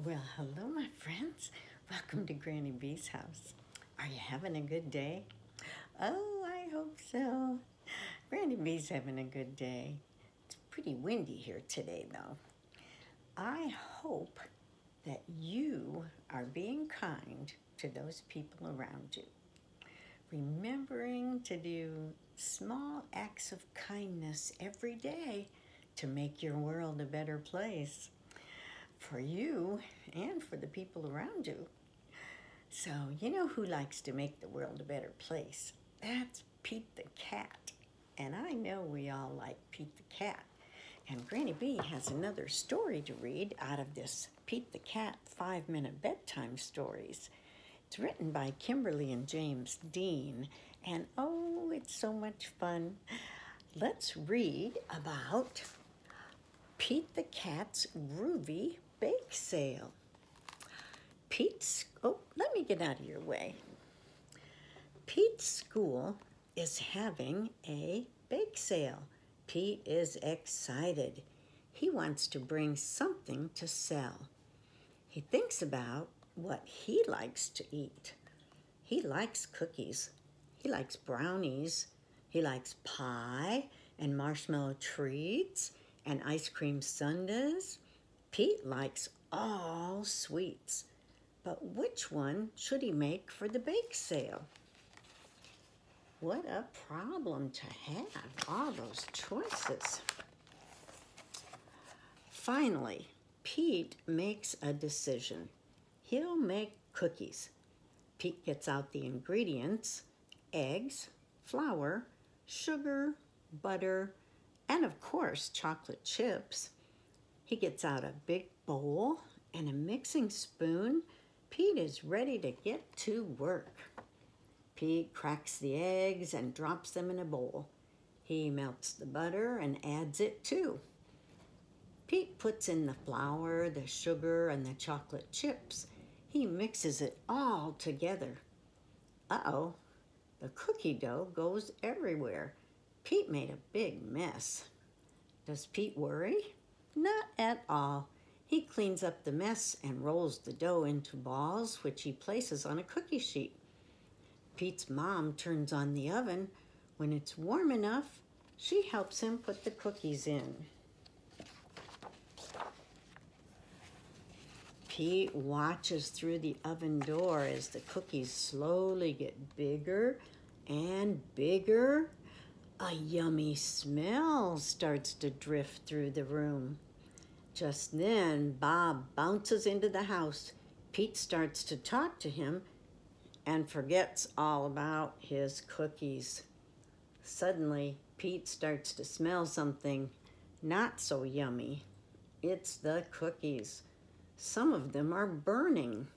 Well, hello, my friends. Welcome to Granny B's house. Are you having a good day? Oh, I hope so. Granny B's having a good day. It's pretty windy here today, though. I hope that you are being kind to those people around you. Remembering to do small acts of kindness every day to make your world a better place for you and for the people around you. So, you know who likes to make the world a better place? That's Pete the cat. And I know we all like Pete the cat. And Granny B has another story to read out of this Pete the Cat 5-minute bedtime stories. It's written by Kimberly and James Dean. And oh, it's so much fun. Let's read about Pete the Cat's Groovy bake sale. Let me get out of your way. Pete's school is having a bake sale. Pete is excited. He wants to bring something to sell. He thinks about what he likes to eat. He likes cookies. He likes brownies. He likes pie and marshmallow treats and ice cream sundaes. Pete likes all sweets, but which one should he make for the bake sale? What a problem to have, all those choices. Finally, Pete makes a decision. He'll make cookies. Pete gets out the ingredients: eggs, flour, sugar, butter, and of course, chocolate chips. He gets out a big bowl and a mixing spoon. Pete is ready to get to work. Pete cracks the eggs and drops them in a bowl. He melts the butter and adds it too. Pete puts in the flour, the sugar, and the chocolate chips. He mixes it all together. Uh-oh, the cookie dough goes everywhere. Pete made a big mess. Does Pete worry? Not at all. He cleans up the mess and rolls the dough into balls, which he places on a cookie sheet. Pete's mom turns on the oven. When it's warm enough, she helps him put the cookies in. Pete watches through the oven door as the cookies slowly get bigger and bigger. A yummy smell starts to drift through the room. Just then, Bob bounces into the house. Pete starts to talk to him and forgets all about his cookies. Suddenly, Pete starts to smell something not so yummy. It's the cookies. Some of them are burning.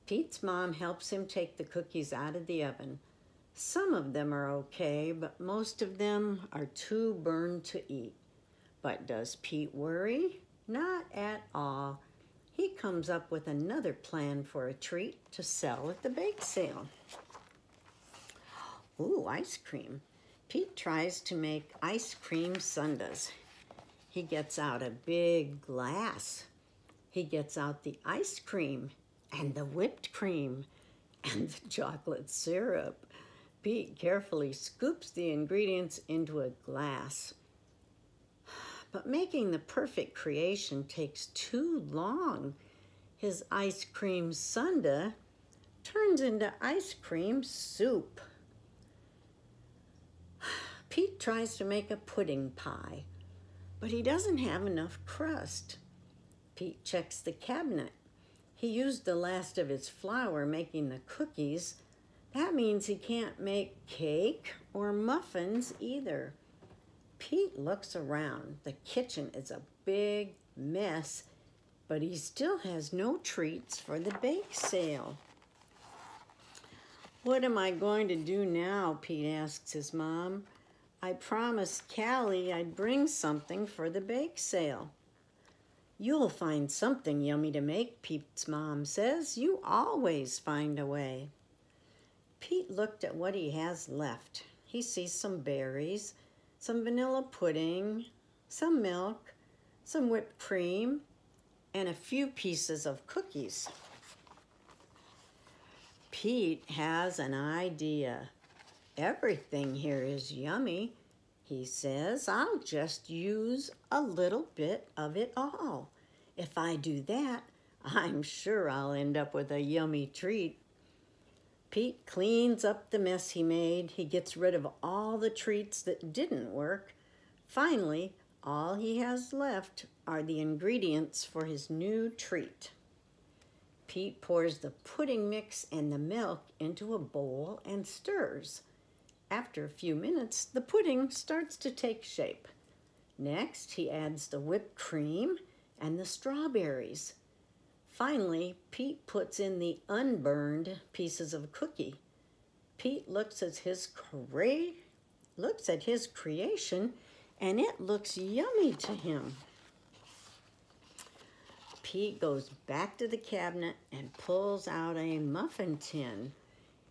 Pete's mom helps him take the cookies out of the oven. Some of them are okay, but most of them are too burned to eat. But does Pete worry? Not at all. He comes up with another plan for a treat to sell at the bake sale. Ooh, ice cream. Pete tries to make ice cream sundaes. He gets out a big glass. He gets out the ice cream and the whipped cream and the chocolate syrup. Pete carefully scoops the ingredients into a glass. But making the perfect creation takes too long. His ice cream sundae turns into ice cream soup. Pete tries to make a pudding pie, but he doesn't have enough crust. Pete checks the cabinet. He used the last of his flour making the cookies. That means he can't make cake or muffins either. Pete looks around. The kitchen is a big mess, but he still has no treats for the bake sale. What am I going to do now? Pete asks his mom. I promised Callie I'd bring something for the bake sale. You'll find something yummy to make, Pete's mom says. You always find a way. Pete looked at what he has left. He sees some berries, some vanilla pudding, some milk, some whipped cream, and a few pieces of cookies. Pete has an idea. Everything here is yummy, he says. I'll just use a little bit of it all. If I do that, I'm sure I'll end up with a yummy treat. Pete cleans up the mess he made. He gets rid of all the treats that didn't work. Finally, all he has left are the ingredients for his new treat. Pete pours the pudding mix and the milk into a bowl and stirs. After a few minutes, the pudding starts to take shape. Next, he adds the whipped cream and the strawberries. Finally, Pete puts in the unburned pieces of cookie. Pete looks at his creation, and it looks yummy to him. Pete goes back to the cabinet and pulls out a muffin tin.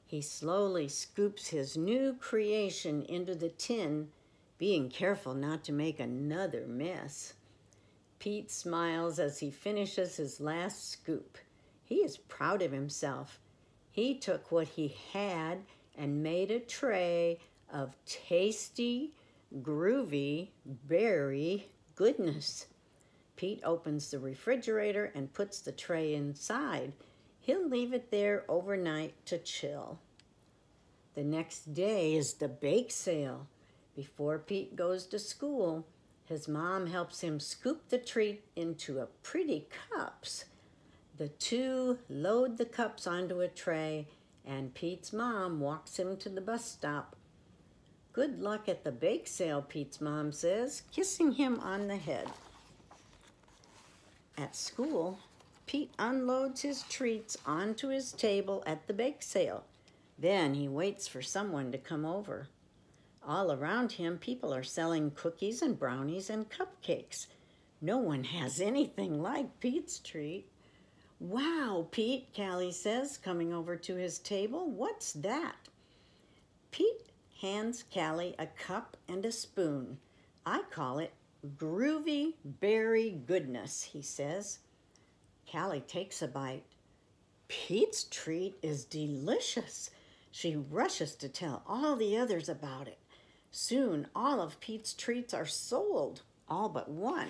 He slowly scoops his new creation into the tin, being careful not to make another mess. Pete smiles as he finishes his last scoop. He is proud of himself. He took what he had and made a tray of tasty, groovy berry goodness. Pete opens the refrigerator and puts the tray inside. He'll leave it there overnight to chill. The next day is the bake sale. Before Pete goes to school, his mom helps him scoop the treat into pretty cups. The two load the cups onto a tray, and Pete's mom walks him to the bus stop. Good luck at the bake sale, Pete's mom says, kissing him on the head. At school, Pete unloads his treats onto his table at the bake sale. Then he waits for someone to come over. All around him, people are selling cookies and brownies and cupcakes. No one has anything like Pete's treat. Wow, Pete, Callie says, coming over to his table. What's that? Pete hands Callie a cup and a spoon. I call it groovy berry goodness, he says. Callie takes a bite. Pete's treat is delicious. She rushes to tell all the others about it. Soon, all of Pete's treats are sold, all but one.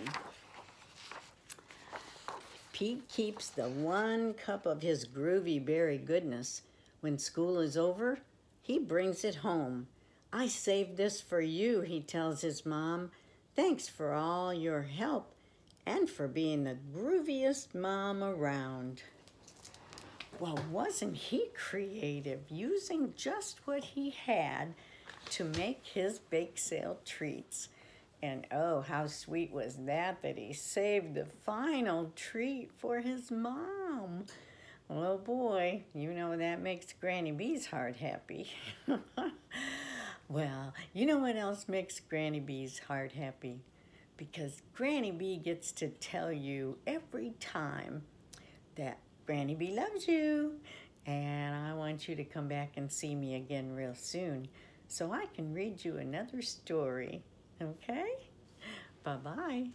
Pete keeps the one cup of his groovy berry goodness. When school is over, he brings it home. I saved this for you, he tells his mom. Thanks for all your help and for being the grooviest mom around. Well, wasn't he creative, using just what he had to make his bake sale treats? And oh, how sweet was that he saved the final treat for his mom. Oh boy, you know that makes Granny B's heart happy. Well, you know what else makes Granny B's heart happy? Because Granny B gets to tell you every time that Granny B loves you, and I want you to come back and see me again real soon so I can read you another story, okay? Bye-bye.